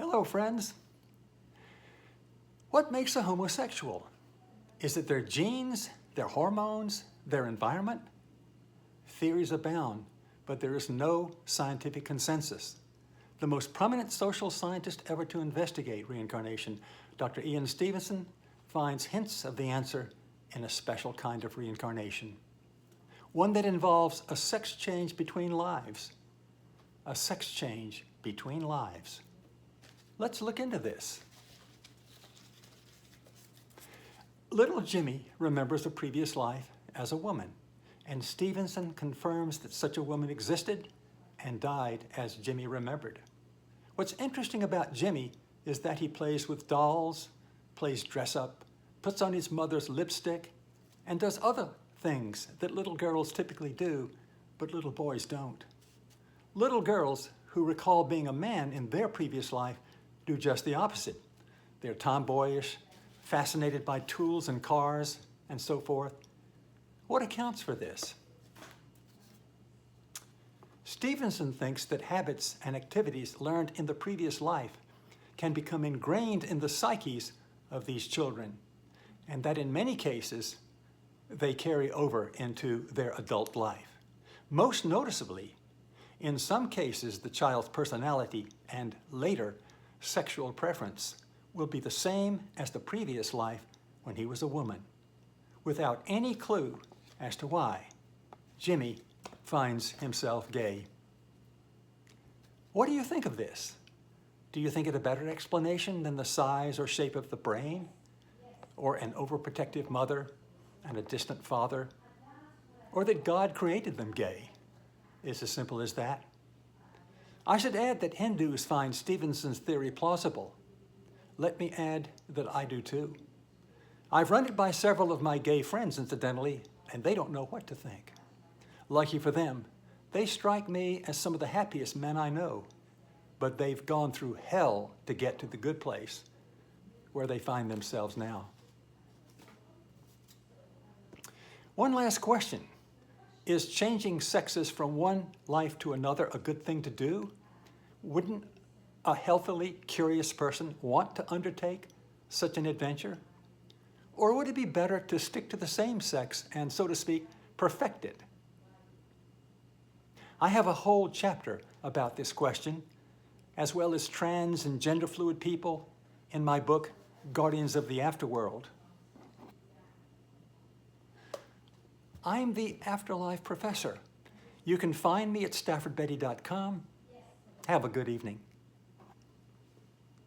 Hello, friends. What makes a homosexual? Is it their genes, their hormones, their environment? Theories abound, but there is no scientific consensus. The most prominent social scientist ever to investigate reincarnation, Dr. Ian Stevenson, finds hints of the answer in a special kind of reincarnation. One that involves a sex change between lives. A sex change between lives. Let's look into this. Little Jimmy remembers a previous life as a woman, and Stevenson confirms that such a woman existed and died as Jimmy remembered. What's interesting about Jimmy is that he plays with dolls, plays dress-up, puts on his mother's lipstick, and does other things that little girls typically do, but little boys don't. Little girls who recall being a man in their previous life do just the opposite. They're tomboyish, fascinated by tools and cars, and so forth. What accounts for this? Stevenson thinks that habits and activities learned in the previous life can become ingrained in the psyches of these children, and that in many cases, they carry over into their adult life. Most noticeably, in some cases, the child's personality and later sexual preference will be the same as the previous life when he was a woman, without any clue as to why Jimmy finds himself gay. What do you think of this? Do you think it a better explanation than the size or shape of the brain, or an overprotective mother and a distant father, or that God created them gay? It's as simple as that. I should add that Hindus find Stevenson's theory plausible. Let me add that I do too. I've run it by several of my gay friends, incidentally, and they don't know what to think. Lucky for them, they strike me as some of the happiest men I know, but they've gone through hell to get to the good place where they find themselves now. One last question. Is changing sexes from one life to another a good thing to do? Wouldn't a healthily curious person want to undertake such an adventure? Or would it be better to stick to the same sex and, so to speak, perfect it? I have a whole chapter about this question, as well as trans and gender fluid people, in my book, Guardians of the Afterworld. I'm the Afterlife Professor. You can find me at staffordbetty.com. Have a good evening.